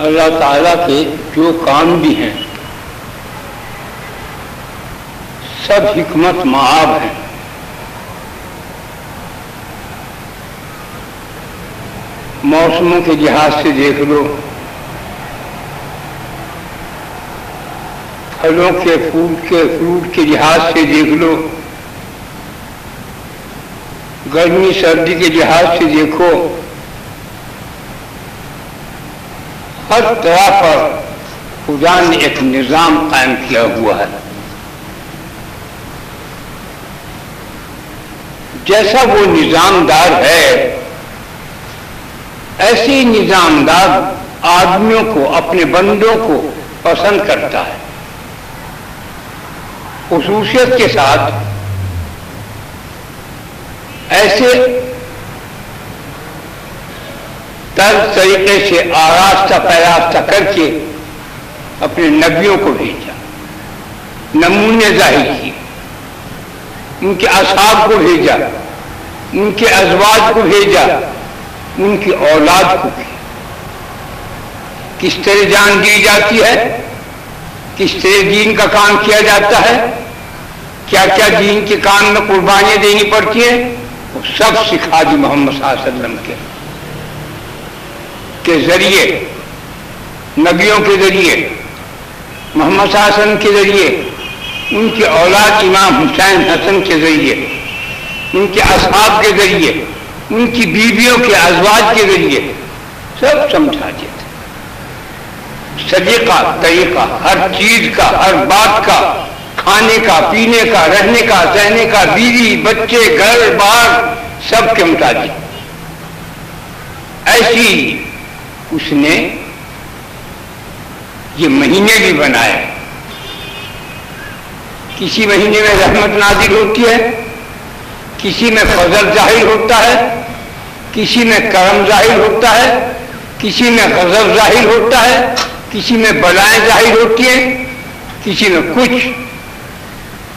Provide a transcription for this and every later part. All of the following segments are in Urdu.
اللہ تعالیٰ کے جو کام بھی ہیں سب حکمت معاب ہیں. موسموں کے لحاظ سے دیکھ لو، پھلوں کے فروٹ کے لحاظ سے دیکھ لو، گرمی سردی کے لحاظ سے دیکھو، ہر طرح پر خدا نے ایک نظام قائم کیا ہوا ہے. جیسا وہ نظام دار ہے ایسے نظام دار آدمیوں کو، اپنے بندوں کو پسند کرتا ہے. خصوصیت کے ساتھ ایسے طریقے سے آراستہ پیراستہ کر کے اپنے نبیوں کو بھیجا، نمونے ظاہر کیے، ان کے اصحاب کو بھیجا، ان کے ازواج کو بھیجا، ان کی اولاد کو بھی. کس طرح جان دی جاتی ہے، کس طرح دین کا کام کیا جاتا ہے، کیا کیا دین کے کام میں قربانیاں دینی پڑتی ہیں، وہ سب سکھا دی محمد صلی اللہ علیہ وسلم کے ذریعے، نبیوں کے ذریعے، محمد صلی اللہ علیہ وسلم کے ذریعے، ان کی اولاد امام حسین حسن کے ذریعے، ان کے اصحاب کے ذریعے، ان کی بیویوں کے ازواج کے ذریعے سب سمجھا دیتے. سلیقہ طریقہ ہر چیز کا، ہر بات کا، کھانے کا، پینے کا، رہنے کا، سہنے کا، بیوی بچے گھر بار سب کے مطابق. ایسی اس نے یہ مہینے بھی بنائے. کسی مہینے میں رحمت نازل ہوتی ہے، کسی میں فضل ظاہر ہوتا ہے، کسی میں کرم ظاہر ہوتا ہے، کسی میں غضب ظاہر ہوتا ہے، کسی میں بلائیں ظاہر ہوتی ہیں، کسی میں کچھ.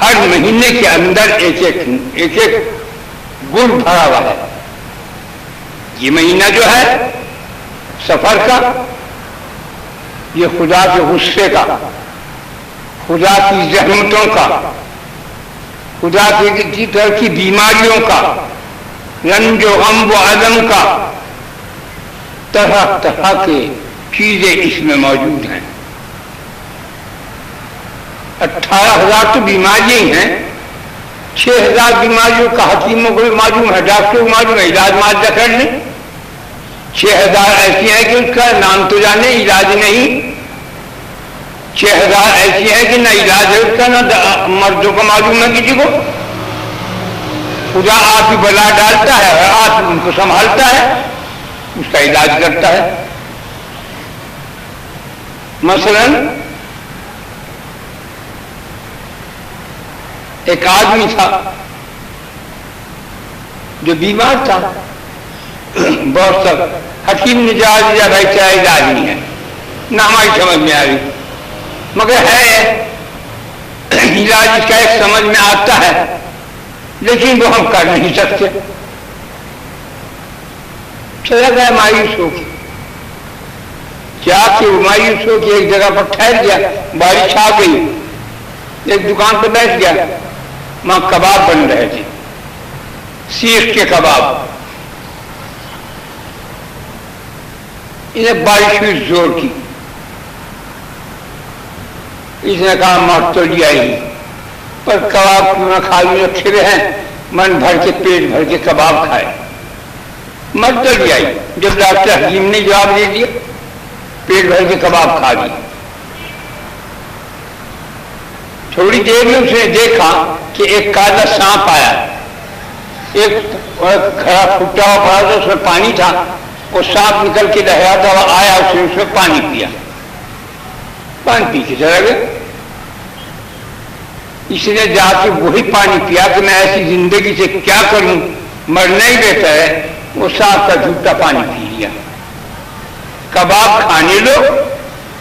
ہر مہینے کے اندر ایک ایک گڑ بھرا ہوا ہے. یہ مہینہ جو ہے سفر کا، یہ خدا کے غصے کا، خدا کی زحمتوں کا، خدا کی طرح کی بیماریوں کا، رنج و غم و عدم کا، طرح طرح کے چیزیں اس میں موجود ہیں. 18,000 تو بیماریاں ہی ہیں. 6,000 بیماریوں کا حکیموں کو بھی معلوم ہے، ڈاکٹروں کو معلوم ہے، علاج معاوضہ کر لیں. 6,000 ایسی ہیں کہ اس کا نام تو جانے، علاج نہیں. 6,000 ایسی ہیں کہ نہ علاج ہے اس کا، نہ مردوں کو معلوم ہے کسی کو. خدا آپ ہی بلا ڈالتا ہے اور آپ ان کو سنبھالتا ہے، اس کا علاج کرتا ہے. مثلا ایک آدمی تھا جو بیمار تھا بہت سخت. حکیم نے جواب دیا بھائی کیا علاج نہیں ہے، نہ ہماری سمجھ میں آ رہی، مگر ہے علاج اس کا ایک سمجھ میں آتا ہے لیکن وہ ہم کر نہیں سکتے. چلا گیا مایوس ہو کے، کیا کہ وہ مایوس ہو کے ایک جگہ پر ٹھہر گیا. بارش آ گئی، ایک دکان پہ بیٹھ گیا، وہاں کباب بن رہے تھے، سیخ کے کباب. انہیں بارش میں زور کی، اس نے کہا مر تو لیا ہی پر کباب کیوں نہ کھا لوں، رکھے ہوئے ہیں، من بھر کے پیٹ بھر کے کباب کھائے. مر تو لیا ہی. جب ڈاکٹر حکیم نے جواب دے دیا پیٹ بھر کے کباب کھا لی. تھوڑی دیر میں اس نے دیکھا کہ ایک کالا سانپ آیا، ایک کھڑا پھٹا ہوا پڑا تھا، اس میں پانی تھا. وہ سانپ نکل کے لہراتا ہوا آیا، اس میں پانی پیا، پانی پی کے چلا گیا. اس نے جا کے وہی پانی پیا کہ میں ایسی زندگی سے کیا کروں، مرنا ہی بہتر ہے. وہ سانپ کا جھوٹا پانی پی لیا. کباب کھانے لو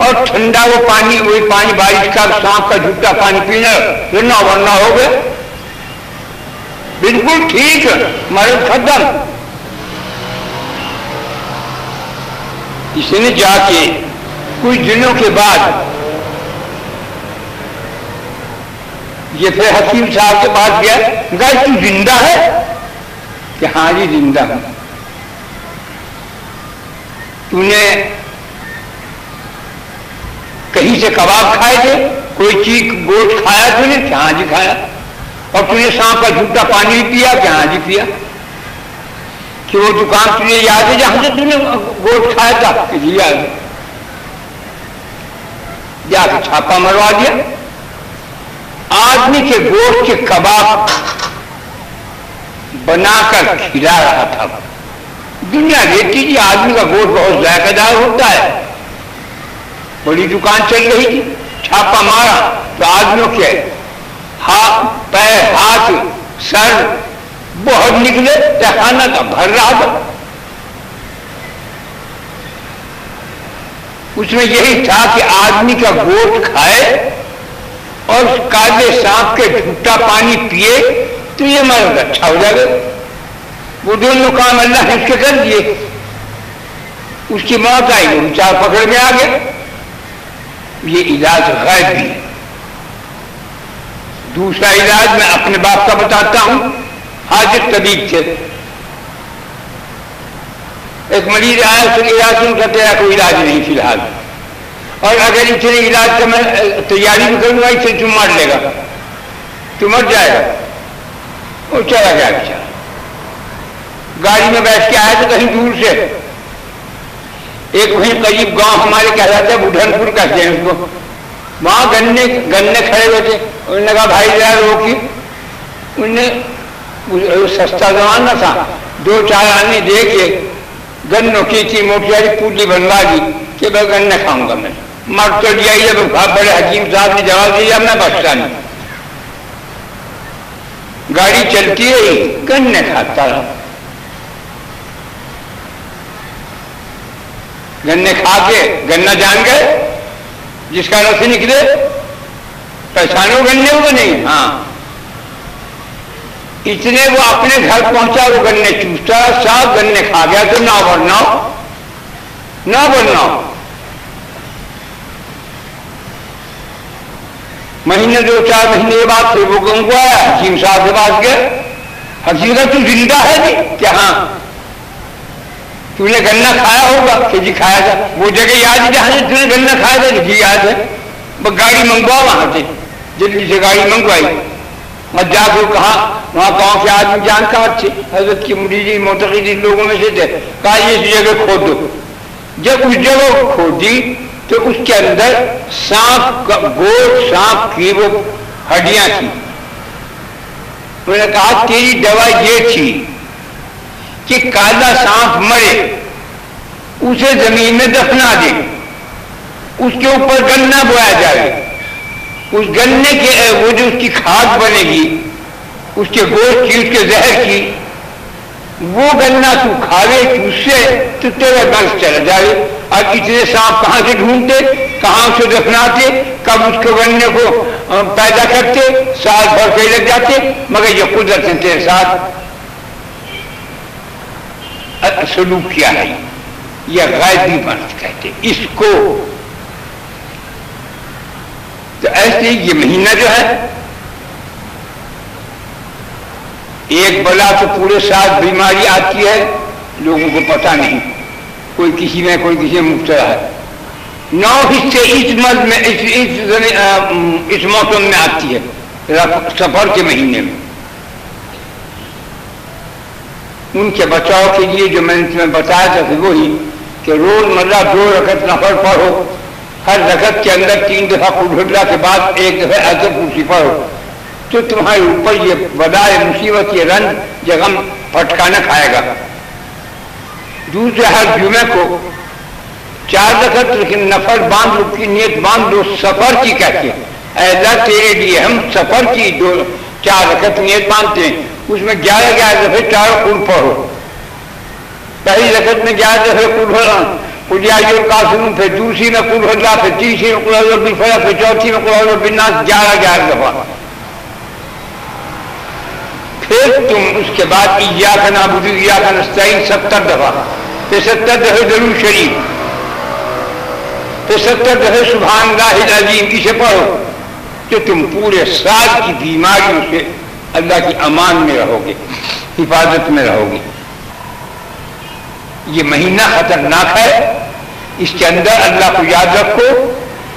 اور ٹھنڈا وہ پانی، وہی پانی بارش کا، سانپ کا جھوٹا پانی پینا، ورنہ ہو گئے. بالکل ٹھیک، مرض ختم. اس نے جا کے کچھ دنوں کے بعد یہ پھر حکیم صاحب کے پاس گیا، کہا تو زندہ ہے؟ کہ ہاں جی زندہ ہوں۔ تو نے کہیں سے کباب کھائے تھے؟ کوئی چیز گوشت کھایا تو نے؟ کہ ہاں جی کھایا۔ اور تو نے سانپ کا جھوٹا پانی پیا؟ کہ ہاں جی پیا۔ کہ وہ دکان تجھے یاد ہے جہاں سے تو نے گوشت کھایا تھا؟ کہ جی یاد ہے۔ جا کے چھاپا مروا دیا، آدمی کے گوشت کے کباب بنا کر کھلا رہا تھا۔ دنیا دیکھتی تھی آدمی کا گوشت بہت ذائقہ دار ہوتا ہے، بڑی دکان چل رہی تھی، چھاپا مارا تو آدمیوں کے پیر ہاتھ سر بہت نکلے، تہخانہ کا بھر رہا تھا۔ اس میں یہی تھا کہ آدمی کا گوشت کھائے اور کالے سانپ کے جھوٹا پانی پیے تو یہ مرد اچھا ہو جائے گا۔ وہ دونوں کام اللہ نے اس کے کر دیے۔ اس کی موت آئی، وہ چار پکڑ میں آ گیا۔ یہ علاج غیب بھی ہے۔ دوسرا علاج میں اپنے باپ کا بتاتا ہوں، حاجت طبیب تھے، ایک مریض آیا، اس کا علاج سن کر تیرا کوئی علاج نہیں فی الحال، اور اگر اتنے علاج کا میں تیاری بھی کروں گا اسے تم مر لے گا، تو مر جائے گا۔ وہ چلا گیا بیچارہ، گاڑی میں بیٹھ کے آیا تو کہیں دور سے ایک وہیں قریب گاؤں ہمارے کہہ جاتا ہے بڈھن پور کہتے ہیں اس کو، وہاں گنے کھڑے ہوئے تھے۔ انہوں نے کہا بھائی ذرا روکی، انہوں نے سستا زمانہ تھا، دو چار آنے دے کے گنوں کی موٹی والی پولی بنوا دی کہ میں گنے کھاؤں گا۔ میں مر تو لیا ہی، بڑے حکیم صاحب نے جواب دیا میں بچتا نہیں۔ گاڑی چلتی رہی، گنے کھاتا رہا، گنے کھا کے گنا جان گئے، جس کا رس نکلے پہچانو گنے ہوگا نہیں؟ ہاں۔ اتنے وہ اپنے گھر پہنچا، وہ گنے چوستا سب گنے کھا گیا تو نہ بھرنا مہینے دو چار مہینے کے بعد پھر وہ گنگو آیا، حکیم صاحب کے پاس گیا، حکیم صاحب تو زندہ ہے جی؟ کہ ہاں۔ تو نے گنا کھایا ہوگا؟ کہ جی کھایا تھا۔ وہ جگہ یاد ہے جہاں سے تو نے گنا کھایا تھا؟ جی یاد ہے۔ بس گاڑی منگوا وہاں سے، جلدی سے گاڑی منگوائی اور جا کے کہا، وہاں گاؤں کے آدمی جانکار تھے، حضرت کی مریدی معتقدی لوگوں میں سے تھے، کہا یہ اس جگہ کھود دو۔ جب اس جگہ کھودی تو اس کے اندر سانپ کا گوشت، سانپ کی وہ ہڈیاں تھیں۔ انہوں نے کہا تیری دوا یہ تھی کہ کالا سانپ مرے اسے زمین میں دفنا دے، اس کے اوپر گنا بویا جائے، اس گنے کے وہ جو اس کی کھاد بنے گی، اس کے گوشت کی، اس کے زہر کی، وہ گنا تو کھاوے اس سے تو تیرا مرض چلا جائے۔ اب اتنے سانپ کہاں سے ڈھونڈتے، کہاں اسے دفناتے، کب اس کو گنے کو پیدا کرتے، سال بھر کے لگ جاتے، مگر یہ قدرت نے تیرے ساتھ سلوک کیا ہے۔ یہ غیبی مرض کہتے اس کو۔ تو ایسے یہ مہینہ جو ہے ایک بلا تو پورے سال بیماری آتی ہے، لوگوں کو پتہ نہیں، کوئی کسی میں کوئی کسی میں مبتلا ہے۔ 9 حصے اس موسم میں آتی ہے، سفر کے مہینے میں۔ ان کے بچاؤ کے لیے جو میں نے تمہیں بتایا تھا وہی کہ روز مرہ 2 رکعت نفل پڑھو، ہر رکعت کے اندر 3 دفعہ قل اللہ کے بعد 1 دفعہ آیت کرسی پڑھو، تو تمہارے اوپر یہ بدائے مصیبت، یہ رنج، یہ غم پھٹکانا کھائے گا۔ دوسرے ہر جمعے کو 4 رکعت لیکن نفل باندھ لو، کی نیت باندھ لو، سفر کی کہتے ہیں، اے اللہ تیرے لیے ہم سفر کی 4 رکعت نیت باندھتے ہیں، اس میں 11 دفعے 4 قل پڑھو۔ پہلی رکعت میں 11 دفعے قل قل یا ایھا الکافرون، پھر دوسری میں قل اللہ، پھر تیسری میں قل اعوذ برب الفلق، پھر چوتھی میں قل اعوذ برب الناس، 11 دفعہ۔ پھر تم اس کے بعد ایاک نعبد و ایاک نستعین 70 دفعہ، پھر 70 دفعے درود شریف، پھر 70 دفعہ سبحان اللہ العظیم اسے پڑھو تو تم پورے سال کی بیماریوں سے اللہ کی امان میں رہو گے، حفاظت میں رہو گے۔ یہ مہینہ خطرناک ہے، اس کے اندر اللہ کو یاد رکھو،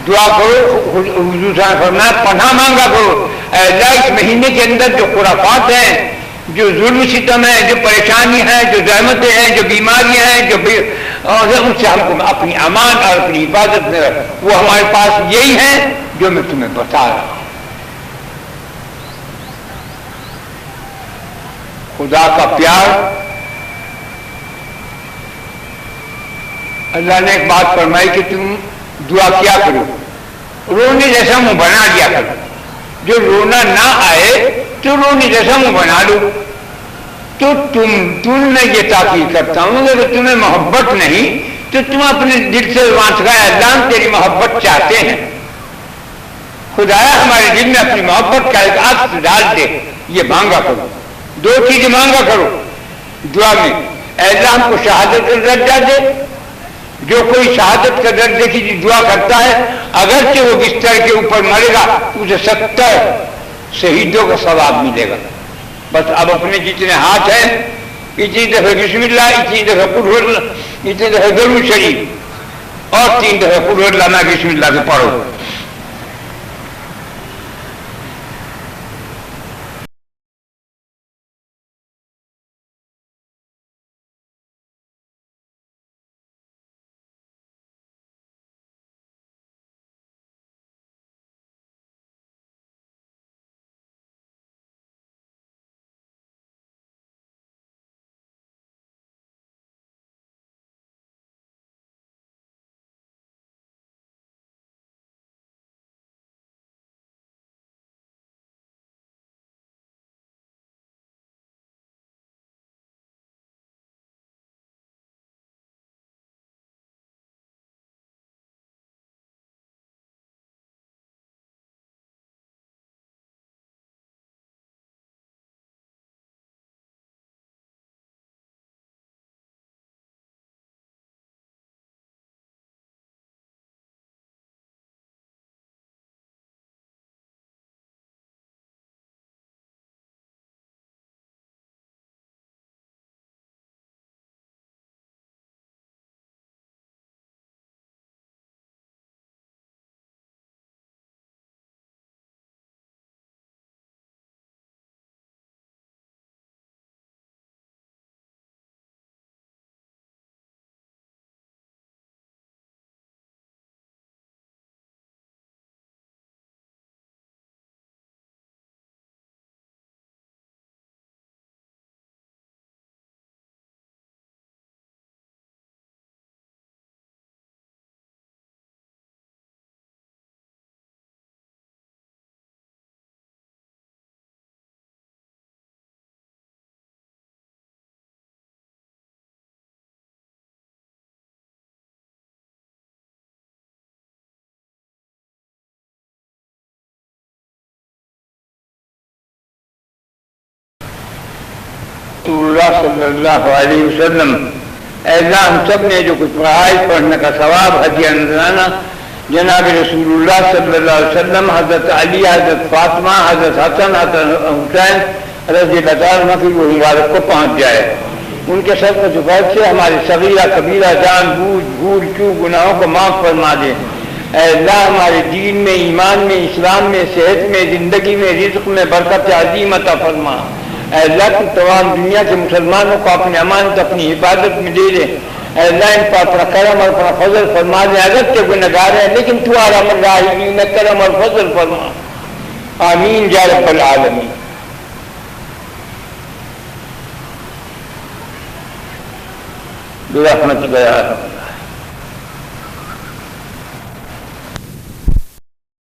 دعا کرو، حضور صاحب نے فرمایا پناہ مانگا کرو، اے اللہ اس مہینے کے اندر جو خرافات ہیں، جو ظلم ستم ہے، جو پریشانی ہے، جو زحمتیں ہیں، جو بیماریاں ہیں، جو ان سے ہم کو اپنی امان اور اپنی حفاظت میں رکھو۔ وہ ہمارے پاس یہی ہے جو میں تمہیں بتا رہا ہوں۔ خدا کا پیار، اللہ نے ایک بات فرمائی کہ تم دعا کیا کرو، رونے جیسا منہ بنا لیا کرو، جو رونا نہ آئے تو رونے جیسا منہ بنا لو۔ تو تم میں یہ تاکید کرتا ہوں اگر تمہیں محبت نہیں تو تم اپنے دل سے وانچا اللہ ہم تیری محبت چاہتے ہیں، خدایا ہمارے دل میں اپنی محبت کا ایک عکس ڈال دے، یہ مانگا کرو۔ دو چیزیں مانگا کرو دعا میں، اے اللہ ہم کو شہادت کا درجہ دے۔ جو کوئی شہادت کا درجے کی دعا کرتا ہے اگرچہ وہ بستر کے اوپر مرے گا اسے 70 شہیدوں کا ثواب ملے گا۔ بس اب اپنے جتنے ہاتھ ہیں اتنی دفعہ بسم اللہ، اتنی دفعہ قل هو اللہ، اتنی دفعہ درود شریف اور 3 دفعہ قل هو اللہ میں بسم اللہ سے پڑھو۔ رسول اللہ صلی اللہ علیہ وسلم، اے اللہ ہم سب نے جو کچھ پڑھائی پڑھنے کا ثواب ہدیہ نذرانہ جناب رسول اللہ صلی اللہ علیہ وسلم، حضرت علی، حضرت فاطمہ، حضرت حسن، حضرت حسین رضی اللہ عنہ کی وہ مبارک کو پہنچ جائے۔ ان کے سب کے فضل سے ہماری صغیرہ کبیرہ جان بوجھ بھول چوک گناہوں کو معاف فرما دے۔ اے اللہ ہمارے دین میں، ایمان میں، اسلام میں، صحت میں، زندگی میں، رزق میں برکت عظیم عطا فرما۔ اے اللہ تو تمام دنیا کے مسلمانوں کو اپنی امانت اپنی حفاظت میں دے دے۔ اے اللہ ان پر اپنا کرم اور اپنا فضل فرما دے، اگرچہ گنہگار ہیں لیکن تو ارحم الراحمین، کرم اور فضل فرما، آمین یا رب العالمین۔ برحمتک یا ارحم